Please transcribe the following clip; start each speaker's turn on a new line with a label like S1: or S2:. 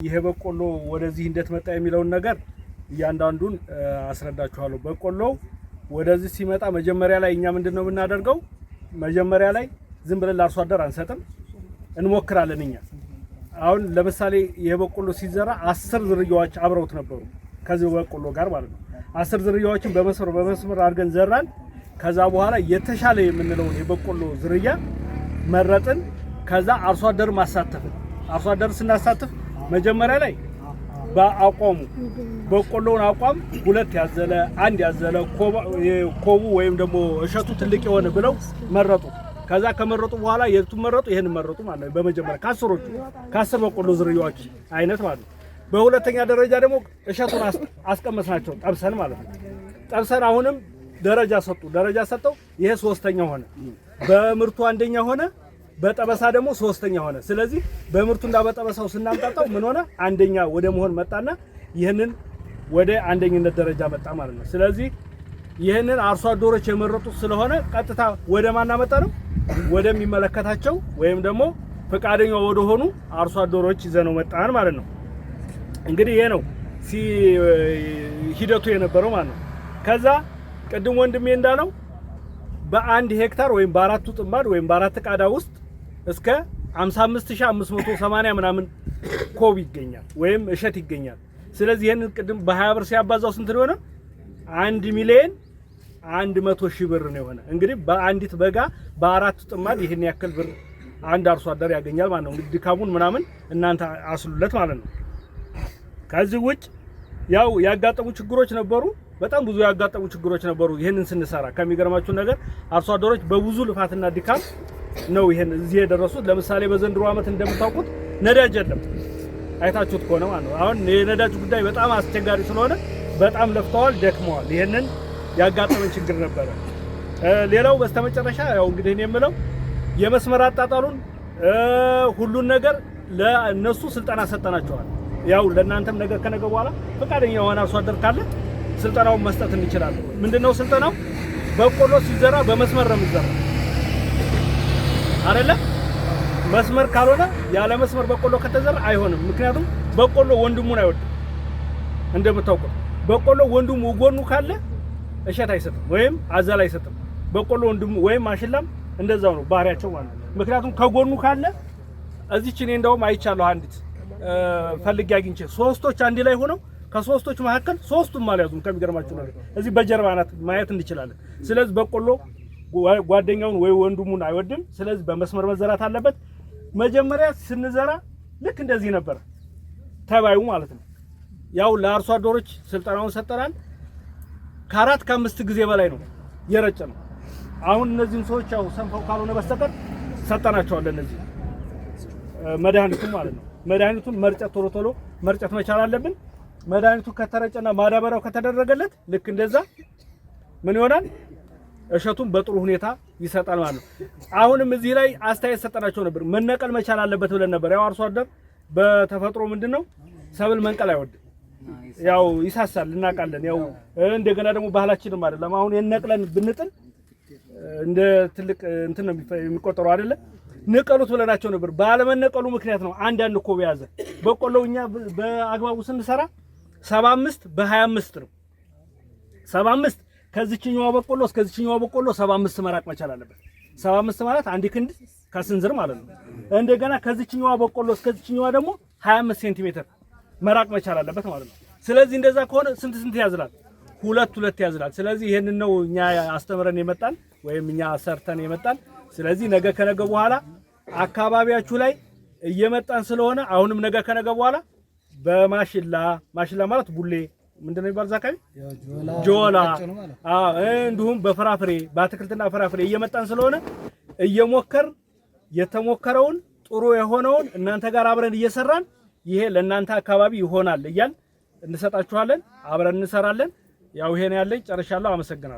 S1: ይሄ በቆሎ ወደዚህ እንዴት መጣ የሚለውን ነገር እያንዳንዱን አስረዳችኋለሁ። በቆሎ ወደዚህ ሲመጣ መጀመሪያ ላይ እኛ ምንድነው የምናደርገው? መጀመሪያ ላይ ዝም ብለን ለአርሶ አደር አንሰጥም፣ እንሞክራለን። እኛ አሁን ለምሳሌ ይሄ በቆሎ ሲዘራ 10 ዝርያዎች አብረውት ነበሩ ከዚህ በቆሎ ጋር ማለት ነው። 10 ዝርያዎችን በመስመር አድርገን ዘራን። ከዛ በኋላ የተሻለ የምንለው የበቆሎ ዝርያ መረጥን። ከዛ አርሶ አደር ማሳተፍን። አርሶ አደር ስናሳተፍ መጀመሪያ ላይ በአቋሙ በቆሎውን አቋም ሁለት ያዘለ አንድ ያዘለ ኮቡ ወይም ደግሞ እሸቱ ትልቅ የሆነ ብለው መረጡ። ከዛ ከመረጡ በኋላ የቱን መረጡ? ይሄን መረጡ ማለት ነው። በመጀመሪያ ከ10 በቆሎ ዝርያዎች አይነት ማለት ነው። በሁለተኛ ደረጃ ደግሞ እሸቱን አስቀመስናቸው ጠብሰን ማለት ነው። ጠብሰን አሁንም ደረጃ ሰጡ። ደረጃ ሰጠው። ይሄ ሶስተኛ ሆነ። በምርቱ አንደኛ ሆነ። በጠበሳ ደግሞ ሶስተኛ ሆነ። ስለዚህ በምርቱና በጠበሳው ስናምጣጣው ምን ሆነ? አንደኛ ወደ መሆን መጣና ይሄንን ወደ አንደኝነት ደረጃ መጣ ማለት ነው። ስለዚህ ይሄንን አርሶ አደሮች የመረጡት ስለሆነ ቀጥታ ወደ ማን መጣ ነው? ወደሚመለከታቸው ወይም ደግሞ ፈቃደኛው ወደ ሆኑ አርሶ አደሮች ይዘነው መጣን ማለት ነው። እንግዲህ ይሄ ነው ሂደቱ የነበረው ማለት ነው። ከዛ ቅድም ወንድሜ እንዳለው በአንድ ሄክታር ወይም በአራቱ ጥማድ ወይም በአራት ቃዳ ውስጥ እስከ 55580 ምናምን ኮብ ይገኛል ወይም እሸት ይገኛል። ስለዚህ ይሄንን ቅድም በ20 ብር ሲያባዛው ስንት ነው? 1,100,000 ብር ነው የሆነ። እንግዲህ በአንዲት በጋ በአራቱ ጥማድ ይሄን ያክል ብር አንድ አርሶ አደር ያገኛል ማለት ነው። እንግዲህ ድካሙን ምናምን እናንተ አስሉለት ማለት ነው። ከዚህ ውጭ ያው ያጋጠሙ ችግሮች ነበሩ። በጣም ብዙ ያጋጠሙ ችግሮች ነበሩ። ይሄንን ስንሰራ ከሚገርማችሁ ነገር አርሶ አደሮች በብዙ ልፋትና ድካም ነው ይሄን እዚህ የደረሱት። ለምሳሌ በዘንድሮ ዓመት እንደምታውቁት ነዳጅ የለም፣ አይታችሁት ከሆነ ማለት ነው። አሁን የነዳጅ ጉዳይ በጣም አስቸጋሪ ስለሆነ በጣም ለፍተዋል፣ ደክመዋል። ይሄንን ያጋጠመን ችግር ነበረ። ሌላው በስተመጨረሻ ያው እንግዲህ እኔ የምለው የመስመር አጣጣሉን ሁሉን ነገር ለነሱ ስልጠና ሰጠናቸዋል። ያው ለእናንተም ነገር ከነገ በኋላ ፈቃደኛ የሆነ አርሶ አደር ካለ ስልጠናውን መስጠት እንችላለን። ምንድነው ስልጠናው? በቆሎ ሲዘራ በመስመር ነው የሚዘራው አይደለ? መስመር ካልሆነ ያለ መስመር በቆሎ ከተዘራ አይሆንም። ምክንያቱም በቆሎ ወንድሙን አይወድም። እንደምታውቁት በቆሎ ወንድሙ ጎኑ ካለ እሸት አይሰጥም ወይም አዘል አይሰጥም። በቆሎ ወንድሙ ወይም ማሽላም እንደዛው ነው ባህሪያቸው ማለት ነው። ምክንያቱም ከጎኑ ካለ እዚች እኔ እንደውም አይቻለሁ አንዲት ፈልጌ አግኝቼ ሶስቶች አንድ ላይ ሆነው ከሶስቶች መካከል ሶስቱም አልያዙም። ከሚገርማችሁ ነገር እዚህ በጀርባናት ማየት እንችላለን። ስለዚህ በቆሎ ጓደኛውን ወይ ወንድሙን አይወድም። ስለዚህ በመስመር መዘራት አለበት። መጀመሪያ ስንዘራ ልክ እንደዚህ ነበር ተባዩ ማለት ነው። ያው ለአርሶ አደሮች ስልጠናውን ሰጠናል። ከ4 ከ5 ጊዜ በላይ ነው የረጨነው። አሁን እነዚህን ሰዎች ያው ሰንፈው ካልሆነ በስተቀር ሰጠናቸዋል። እነዚህ መድኃኒቱን ማለት ነው። መድኃኒቱን መርጨት ቶሎ መርጨት መቻል አለብን። መድኃኒቱ ከተረጨና ማዳበሪያው ከተደረገለት ልክ እንደዛ ምን ይሆናል? እሸቱን በጥሩ ሁኔታ ይሰጣል ማለት ነው። አሁንም እዚህ ላይ አስተያየት ሰጠናቸው ነበር። መነቀል መቻል አለበት ብለን ነበር። ያው አርሶ አደር በተፈጥሮ ምንድነው ሰብል መንቀል አይወድም። ያው ይሳሳል እናውቃለን። ያው እንደገና ደግሞ ባህላችንም አይደለም። አሁን የነቅለን ብንጥል እንደ ትልቅ እንትን ነው የሚቆጠረው አይደለ? ንቀሉት ብለናቸው ነበር። ባለመነቀሉ ምክንያት ነው አንዳንድ ኮብ ያዘ። በቆሎኛ በአግባቡ ስንሰራ 75 በ25 ነው። 75 ከዚህኛው በቆሎ እስከዚህኛው በቆሎ 75 መራቅ መቻል አለበት። 75 ማለት አንድ ክንድ ከስንዝር ማለት ነው። እንደገና ከዚህኛው በቆሎ እስከዚህኛው ደግሞ 25 ሴንቲሜትር መራቅ መቻል አለበት ማለት ነው። ስለዚህ እንደዛ ከሆነ ስንት ያዝላል? ሁለት ያዝላል። ስለዚህ ይሄንን ነው እኛ አስተምረን የመጣን ወይም እኛ ሰርተን የመጣን። ስለዚህ ነገ ከነገ በኋላ አካባቢያችሁ ላይ እየመጣን ስለሆነ አሁንም ነገ ከነገ በኋላ በማሽላ ማለት ቡሌ ምንድነው የሚባል ዛካይ ጆላ እንዲሁም በፍራፍሬ በአትክልትና ፍራፍሬ እየመጣን ስለሆነ እየሞከር የተሞከረውን ጥሩ የሆነውን እናንተ ጋር አብረን እየሰራን ይሄ ለእናንተ አካባቢ ይሆናል እያል እንሰጣችኋለን። አብረን እንሰራለን። ያው ይሄን ያለኝ ጨርሻለሁ። አመሰግናለሁ።